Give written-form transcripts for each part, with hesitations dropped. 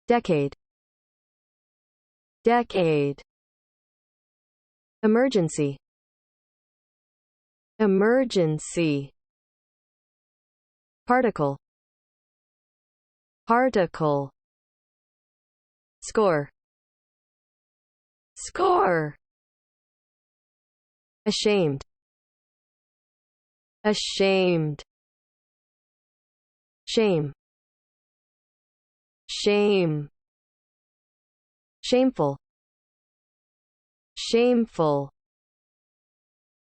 decade, decade, emergency, emergency, particle, particle, score, score, ashamed, ashamed, shame, shame, shameful, shameful,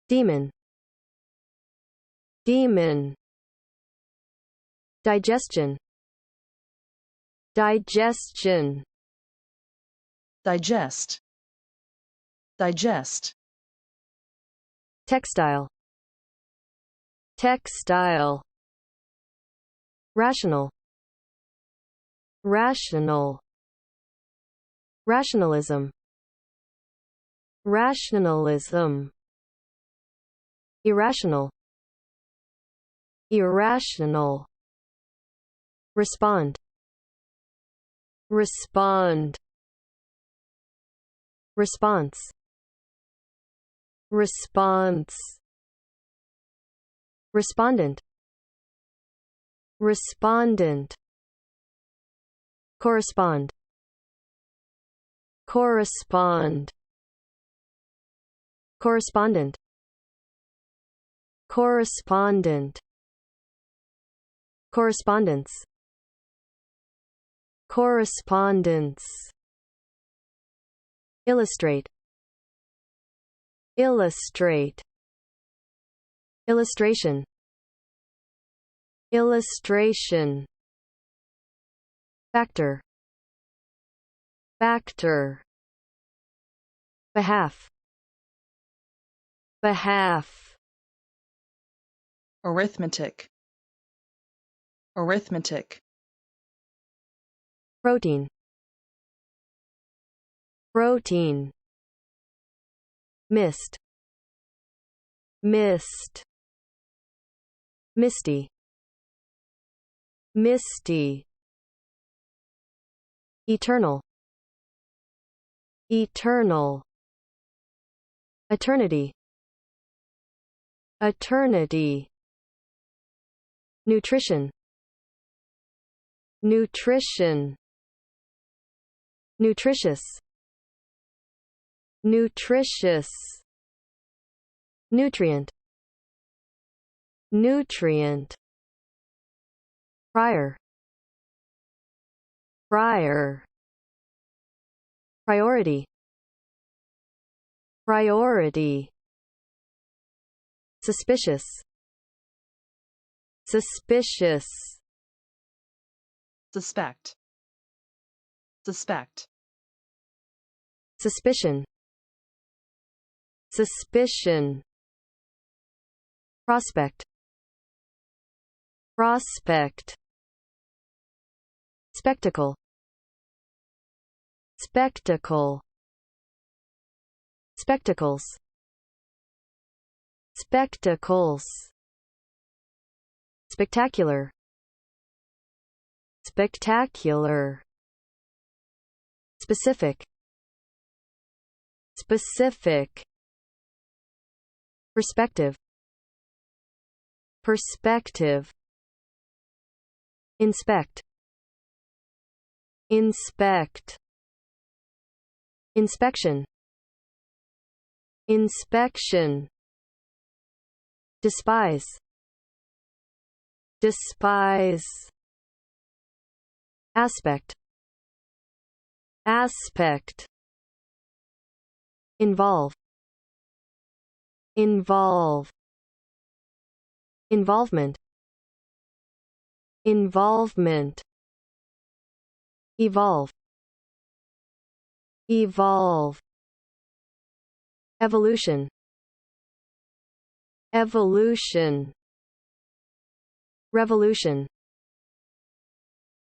demon, demon, digestion, digestion, digest, digest, textile, textile, rational, rational, rationalism, rationalism, irrational, irrational, respond, respond, response, response, respondent, respondent, correspond, correspond, correspondent, correspondent, correspondence, correspondence, illustrate, illustrate, illustration, illustration, factor, factor, behalf, behalf, arithmetic, arithmetic, protein, protein, mist, mist, misty, misty, eternal, eternal, eternity, eternity, nutrition, nutrition, nutritious, nutritious, nutrient, nutrient, prior, prior, priority, priority, suspicious, suspicious, suspect, suspect, suspicion, suspicion, prospect, prospect, spectacle, spectacle, spectacles, spectacles, spectacular, spectacular, specific, specific, perspective, perspective, inspect, inspect, inspection, inspection, despise, despise, aspect, aspect, involve, involve, involvement, involvement, evolve, evolve, evolution, evolution, revolution,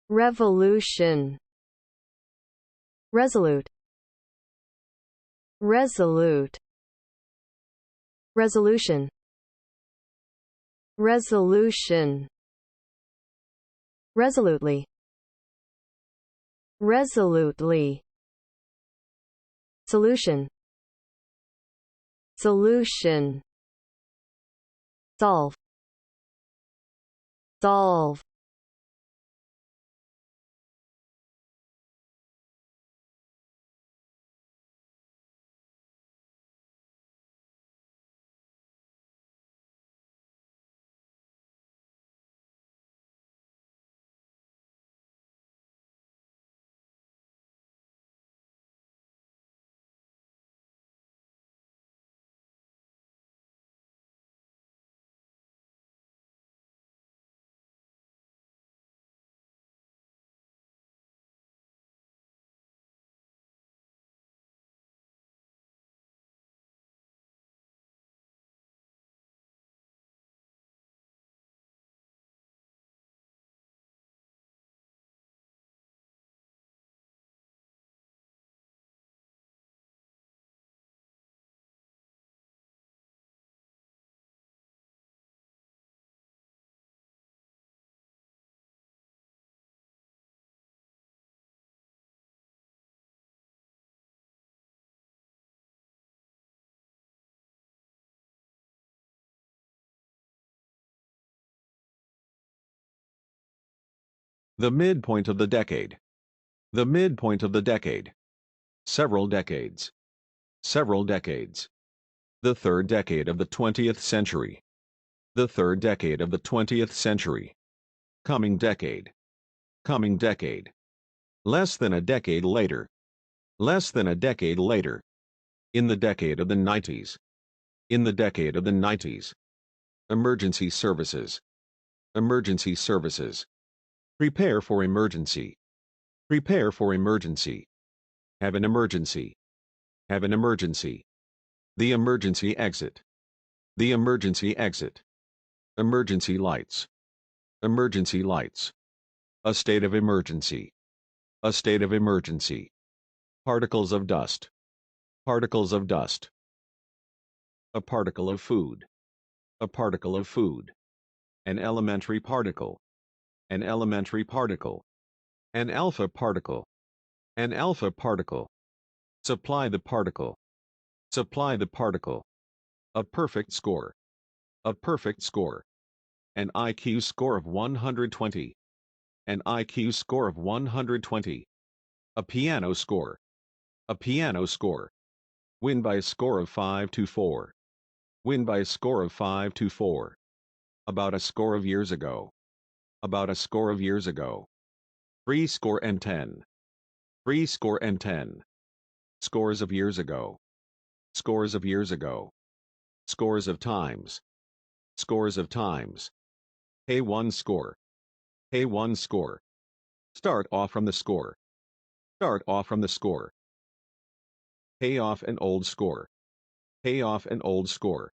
revolution, resolute, resolute, resolution, resolution, resolutely, resolutely, solution, solution, solve, solve, The midpoint of the decade. The midpoint of the decade. Several decades. Several decades. The third decade of the 20th century. The third decade of the 20th century. Coming decade. Coming decade. Less than a decade later. Less than a decade later. In the decade of the 90s. In the decade of the 90s. Emergency services. Emergency services. Prepare for emergency. Prepare for emergency. Have an emergency. Have an emergency. The emergency exit. The emergency exit. Emergency lights. Emergency lights. A state of emergency. A state of emergency. Particles of dust. Particles of dust. A particle of food. A particle of food. An elementary particle. An elementary particle. An alpha particle. An alpha particle. Supply the particle. Supply the particle. A perfect score. A perfect score. An IQ score of 120. An IQ score of 120. A piano score. A piano score. Win by a score of 5-4. Win by a score of 5-4. About a score of years ago. About a score of years ago. 10. 10. Scores of years ago. Scores of years ago. Scores of times. Scores of times. Pay one score. Pay one score. Start off from the score. Start off from the score. Pay off an old score. Pay off an old score.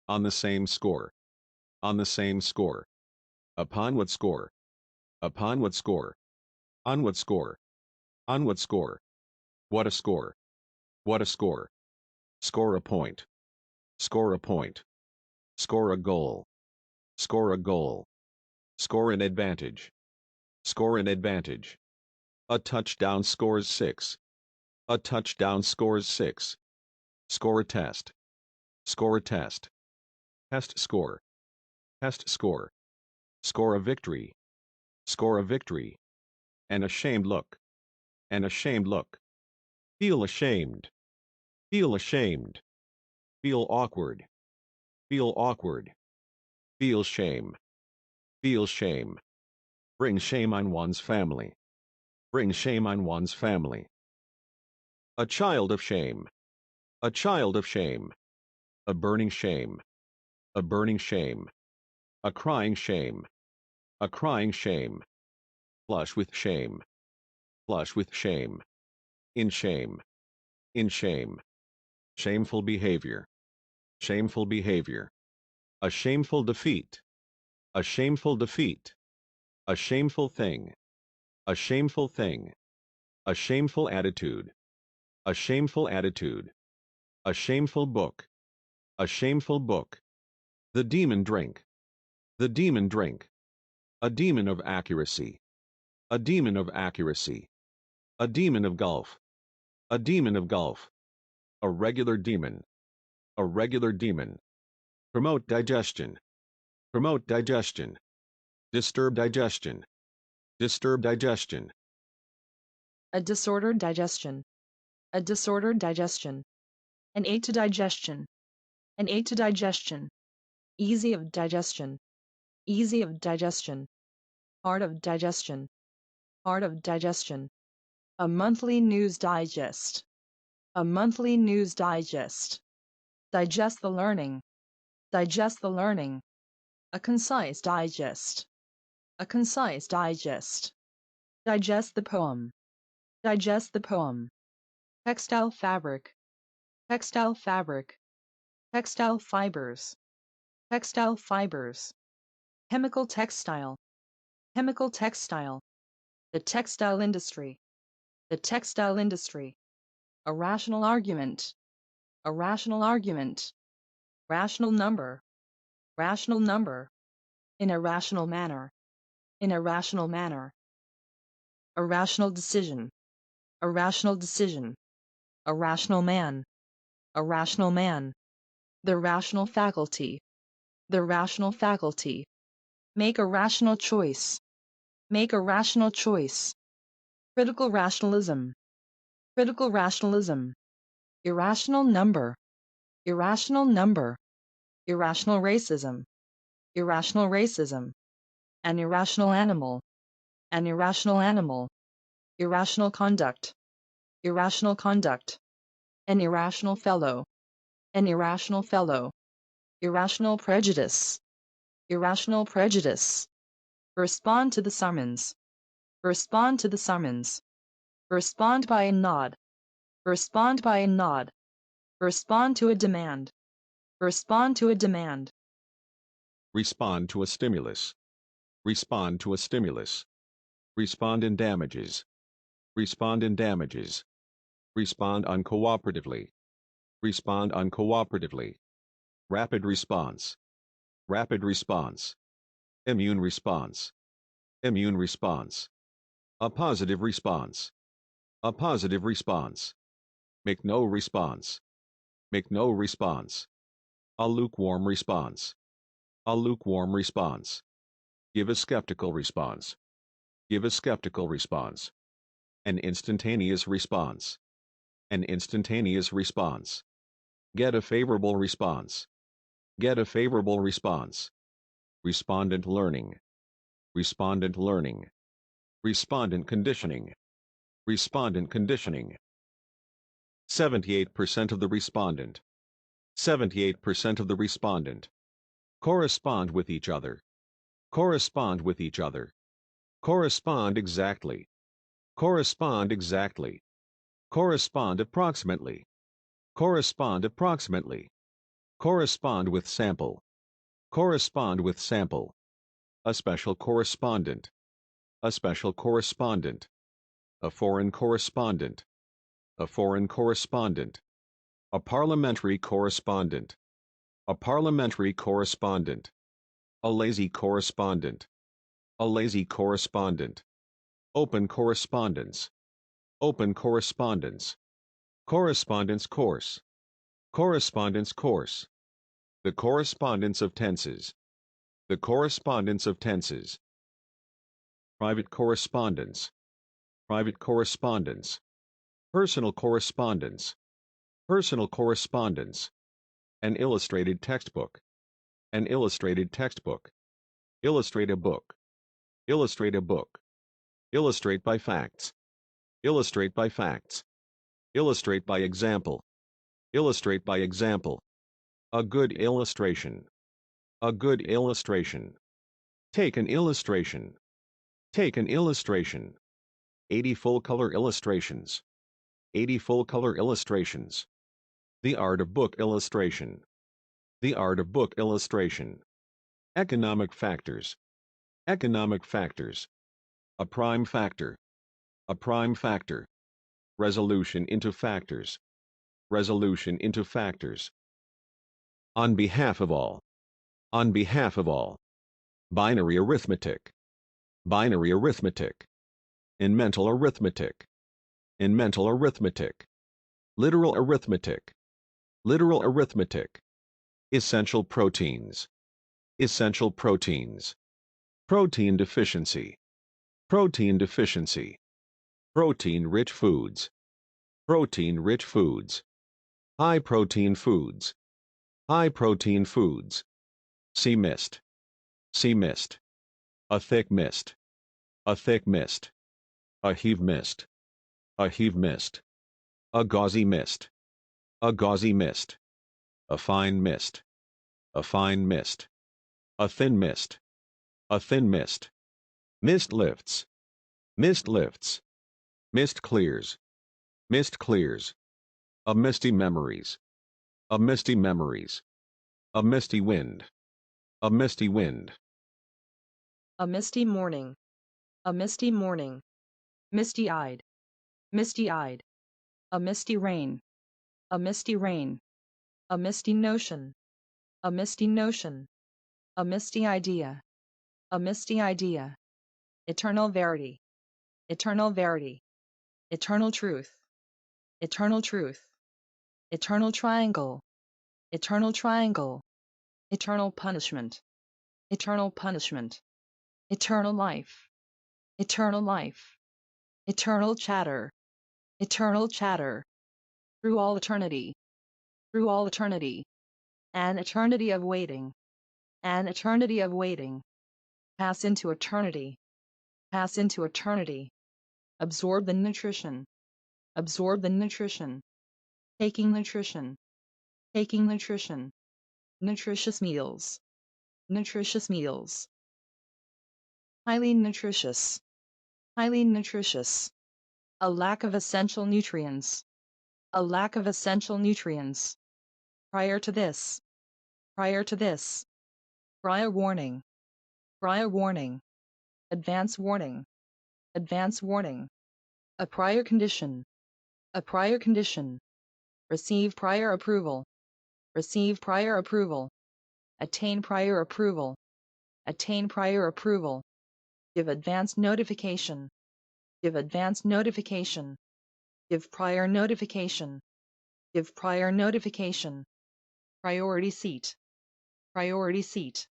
On the same score. On the same score. Upon what score? Upon what score? On what score? On what score? What a score. What a score. Score a point. Score a point. Score a goal. Score a goal. Score an advantage. Score an advantage. A touchdown scores 6. A touchdown scores 6. Score a test. Score a test. Test score. Test score. Score a victory. Score a victory. An ashamed look. An ashamed look. Feel ashamed. Feel ashamed. Feel awkward. Feel awkward. Feel shame. Feel shame. Bring shame on one's family. Bring shame on one's family. A child of shame. A child of shame. A burning shame. A burning shame. A crying shame. A crying shame. Flush with shame. Flush with shame. In shame. In shame. Shameful behavior. Shameful behavior. A shameful defeat. A shameful defeat. A shameful thing. A shameful thing. A shameful attitude. A shameful attitude. A shameful book. A shameful book. The demon drink. The demon drink. A demon of accuracy. A demon of accuracy. A demon of golf. A demon of golf. A regular demon. A regular demon. Promote digestion. Promote digestion. Disturb digestion. Disturb digestion. A disordered digestion. A disordered digestion. An aid to digestion. An aid to digestion. Easy of digestion. Easy of digestion. Hard of digestion. Hard of digestion. A monthly news digest. A monthly news digest. Digest the learning. Digest the learning. A concise digest. A concise digest. Digest the poem. Digest the poem. Textile fabric. Textile fabric. Textile fibers. Textile fibers. Chemical textile. Chemical textile. The textile industry. The textile industry. A rational argument. A rational argument. Rational number. Rational number. In a rational manner. In a rational manner. A rational decision. A rational decision. A rational man. A rational man. The rational faculty. The rational faculty. Make a rational choice. Make a rational choice. Critical rationalism. Critical rationalism. Irrational number. Irrational number. Irrational racism. Irrational racism. An irrational animal. An irrational animal. Irrational conduct. Irrational conduct. An irrational fellow. An irrational fellow. Irrational prejudice. Irrational prejudice. Respond to the summons. Respond to the summons. Respond by a nod. Respond by a nod. Respond to a demand. Respond to a demand. Respond to a stimulus. Respond to a stimulus. Respond in damages. Respond in damages. Respond uncooperatively. Respond uncooperatively. Rapid response. Rapid response. Immune response. Immune response. A positive response. A positive response. Make no response. Make no response. A lukewarm response. A lukewarm response. Give a skeptical response. Give a skeptical response. An instantaneous response. An instantaneous response. Get a favorable response. Get a favorable response. Respondent learning. Respondent learning. Respondent conditioning. Respondent conditioning. 78% of the respondent. 78% of the respondent. Correspond with each other. Correspond with each other. Correspond exactly. Correspond exactly. Correspond approximately. Correspond approximately. Correspond with sample. Correspond with sample. A special correspondent. A special correspondent. A foreign correspondent. A foreign correspondent. A parliamentary correspondent. A parliamentary correspondent. A lazy correspondent. A lazy correspondent. Open correspondence. Open correspondence. Correspondence course. Correspondence course. The correspondence of tenses. The correspondence of tenses. Private correspondence. Private correspondence. Personal correspondence. Personal correspondence. An illustrated textbook. An illustrated textbook. Illustrate a book. Illustrate a book. Illustrate by facts. Illustrate by facts. Illustrate by example. Illustrate by example. A good illustration. A good illustration. Take an illustration. Take an illustration. 80 full-color illustrations. 80 full-color illustrations. The art of book illustration. The art of book illustration. Economic factors. Economic factors. A prime factor. A prime factor. Resolution into factors. Resolution into factors. On behalf of all. On behalf of all. Binary arithmetic. Binary arithmetic. In mental arithmetic. in mental arithmetic, literal arithmetic, literal arithmetic, essential proteins, essential proteins, protein deficiency, protein deficiency, protein-rich foods, protein-rich foods, high-protein foods, high-protein foods, sea mist, sea mist, a thick mist, a thick mist, a heave mist, a heave mist, a gauzy mist, a gauzy mist, a fine mist, a fine mist, a thin mist, a thin mist, mist lifts, mist lifts, mist clears, mist clears, a misty memories, a misty memories, a misty wind, a misty wind, A misty morning. A misty morning. Misty-eyed. Misty-eyed. A misty rain. A misty rain. A misty notion. A misty notion. A misty idea. A misty idea. Eternal verity. Eternal verity. Eternal truth. Eternal truth. Eternal triangle. Eternal triangle. Eternal punishment. Eternal punishment. Eternal life. Eternal life. Eternal chatter. Eternal chatter. Through all eternity. Through all eternity. An eternity of waiting. An eternity of waiting. Pass into eternity. Pass into eternity. Absorb the nutrition. Absorb the nutrition. Taking nutrition. Taking nutrition. Nutritious meals. Nutritious meals. Highly nutritious. Highly nutritious. A lack of essential nutrients. A lack of essential nutrients. Prior to this. Prior to this. Prior warning. Prior warning. Advance warning. Advance warning. A prior condition. A prior condition. Receive prior approval. Receive prior approval. Attain prior approval. Attain prior approval. Give advance notification. Give advance notification. Give prior notification. Give prior notification. Priority seat. Priority seat.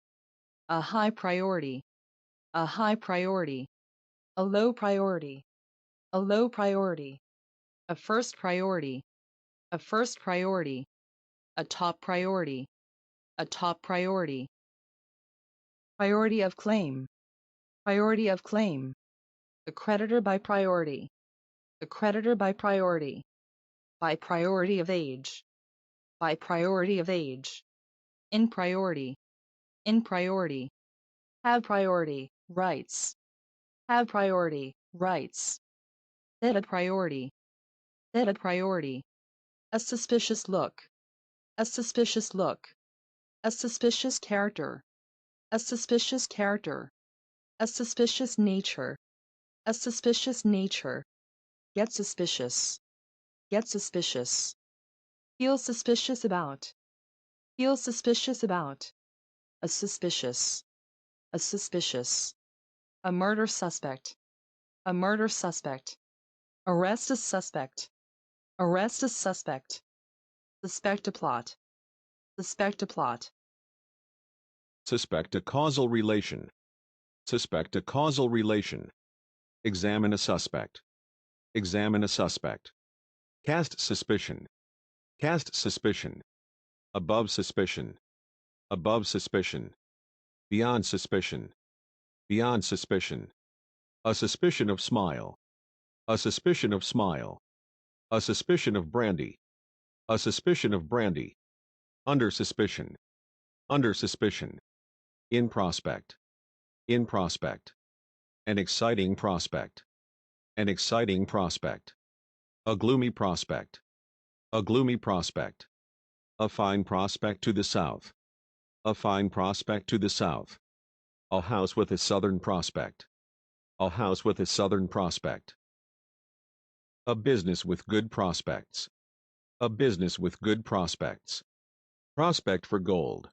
A high priority. A high priority. A low priority. A low priority. A first priority. A first priority. A top priority. A top priority. Priority of claim. Priority of claim. The creditor by priority. The creditor by priority. By priority of age. By priority of age. In priority. In priority. Have priority. Rights. Have priority. Rights. Set a priority. Set a priority. A suspicious look. A suspicious look. A suspicious character. A suspicious character. A suspicious nature. A suspicious nature. Get suspicious. Get suspicious. Feel suspicious about. Feel suspicious about. A suspicious. A suspicious. A murder suspect. A murder suspect. Arrest a suspect. Arrest a suspect. Suspect a plot. Suspect a plot. suspect a causal relation, suspect a causal relation, examine a suspect, examine a suspect, cast suspicion, cast suspicion, above suspicion, above suspicion, beyond suspicion, beyond suspicion, a suspicion of smile, a suspicion of smile, a suspicion of brandy, a suspicion of brandy, under suspicion, under suspicion, in prospect, in prospect, an exciting prospect, an exciting prospect, a gloomy prospect, a gloomy prospect, a fine prospect to the south, a fine prospect to the south, a house with a southern prospect, a house with a southern prospect, a business with good prospects, a business with good prospects, prospect for gold,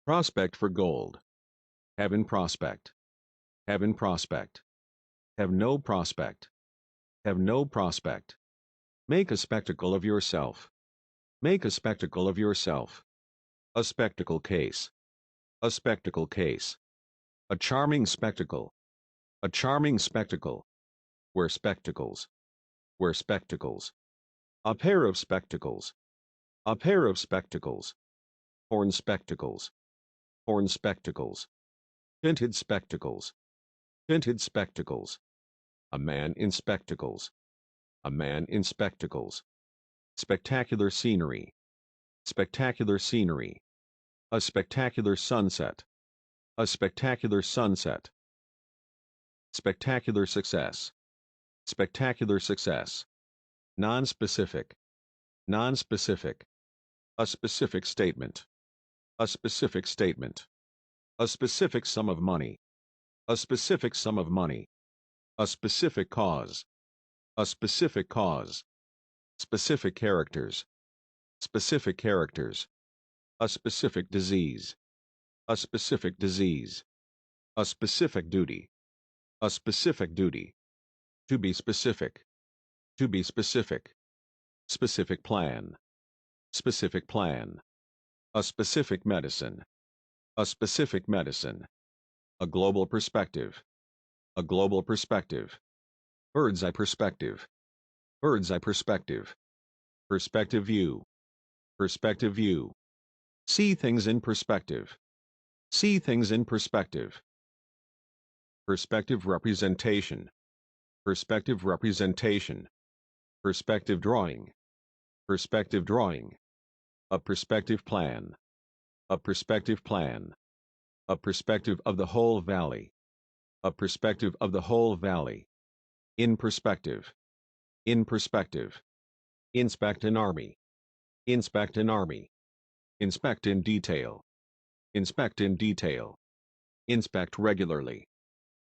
prospect for gold, have in prospect, have in prospect, have no prospect, have no prospect. Make a spectacle of yourself. Make a spectacle of yourself. A spectacle case. A spectacle case. A charming spectacle. A charming spectacle. Wear spectacles. Wear spectacles. A pair of spectacles. A pair of spectacles. Horn spectacles. Horn spectacles. Tinted spectacles. Tinted spectacles. A man in spectacles. A man in spectacles. Spectacular scenery. Spectacular scenery. A spectacular sunset. A spectacular sunset. Spectacular success. Spectacular success. Non-specific. Non-specific. A specific statement. A specific statement. A specific sum of money. A specific sum of money. A specific cause. A specific cause. Specific characters. Specific characters. A specific disease. A specific disease. A specific duty. A specific duty. To be specific. To be specific. Specific plan. Specific plan. A specific medicine. A specific medicine. A global perspective. A global perspective. Bird's eye perspective. Bird's eye perspective. Perspective view. Perspective view. See things in perspective. See things in perspective. Perspective representation. Perspective representation. Perspective drawing. Perspective drawing. A perspective plan. A perspective plan. A perspective of the whole valley. A perspective of the whole valley. In perspective. In perspective. Inspect an army. Inspect an army. Inspect in detail. Inspect in detail. Inspect regularly.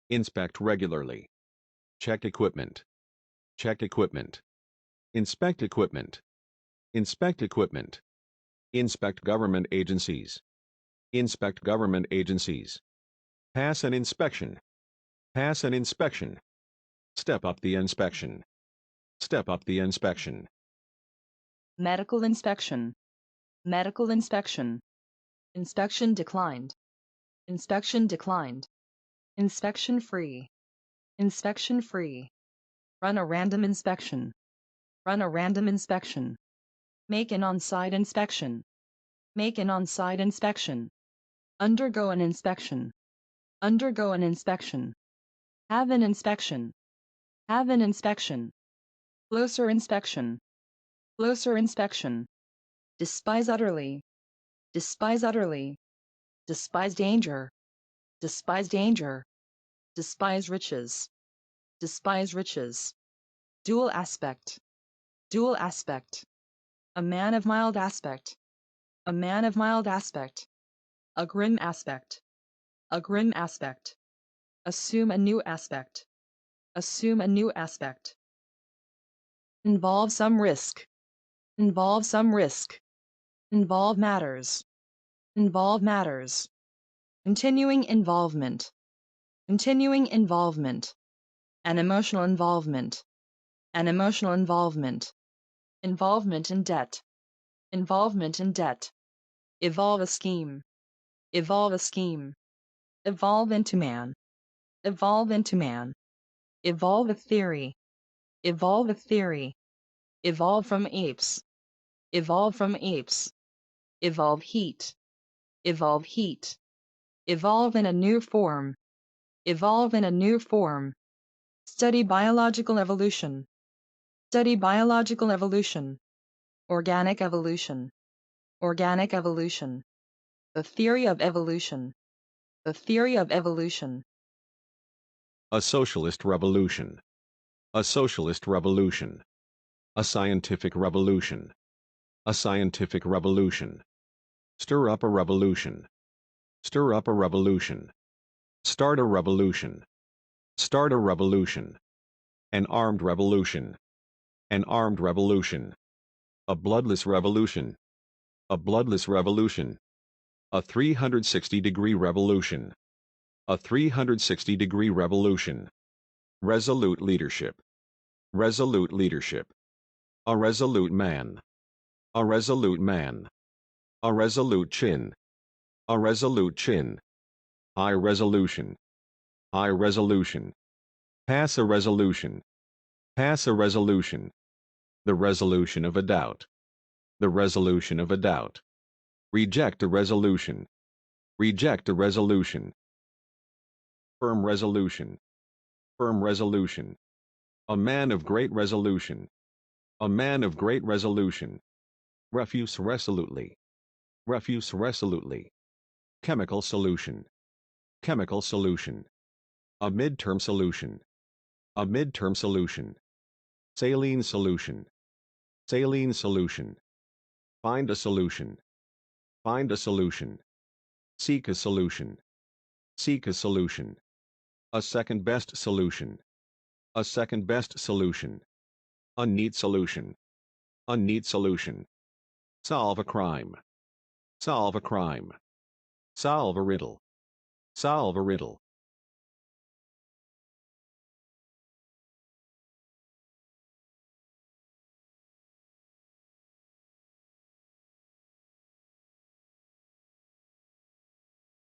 Inspect regularly. Check equipment. Check equipment. Inspect equipment. Inspect equipment. Inspect government agencies. Inspect government agencies. Pass an inspection. Pass an inspection. Step up the inspection. Step up the inspection. Medical inspection. Medical inspection. Inspection declined. Inspection declined. Inspection free. Inspection free. Run a random inspection. Run a random inspection. Make an on-site inspection. Make an on-site inspection. Undergo an inspection. Undergo an inspection. Have an inspection. Have an inspection. Closer inspection. Closer inspection. Despise utterly. Despise utterly. Despise danger. Despise danger. Despise riches. Despise riches. Dual aspect. Dual aspect. A man of mild aspect. A man of mild aspect. A grim aspect. A grim aspect. Assume a new aspect. Assume a new aspect. Involve some risk. Involve some risk. Involve matters. Involve matters. Continuing involvement. Continuing involvement. An emotional involvement. An emotional involvement. Involvement in debt. Involvement in debt. Evolve a scheme. Evolve a scheme. Evolve into man. Evolve into man. Evolve a theory. Evolve a theory. Evolve from apes. Evolve from apes. Evolve heat. Evolve heat. Evolve in a new form. Evolve in a new form. Study biological evolution. Study biological evolution. Organic evolution. Organic evolution. The theory of evolution. The theory of evolution. A socialist revolution. A socialist revolution. A scientific revolution. A scientific revolution. Stir up a revolution. Stir up a revolution. Start a revolution. Start a revolution. An armed revolution. An armed revolution. A bloodless revolution. A bloodless revolution. A 360-degree revolution. A 360-degree revolution. Resolute leadership. resolute leadership, a resolute man, a resolute man, a resolute chin, a resolute chin, high resolution, high resolution, pass a resolution, pass a resolution, the resolution of a doubt, the resolution of a doubt, reject a resolution, reject a resolution, firm resolution, firm resolution, a man of great resolution, a man of great resolution, refuse resolutely, refuse resolutely, chemical solution, chemical solution, a midterm solution, a midterm solution, saline solution, saline solution, find a solution, find a solution, seek a solution, seek a solution, a second best solution, a second best solution, a neat solution, a neat solution, solve a crime, solve a crime, solve a riddle, solve a riddle,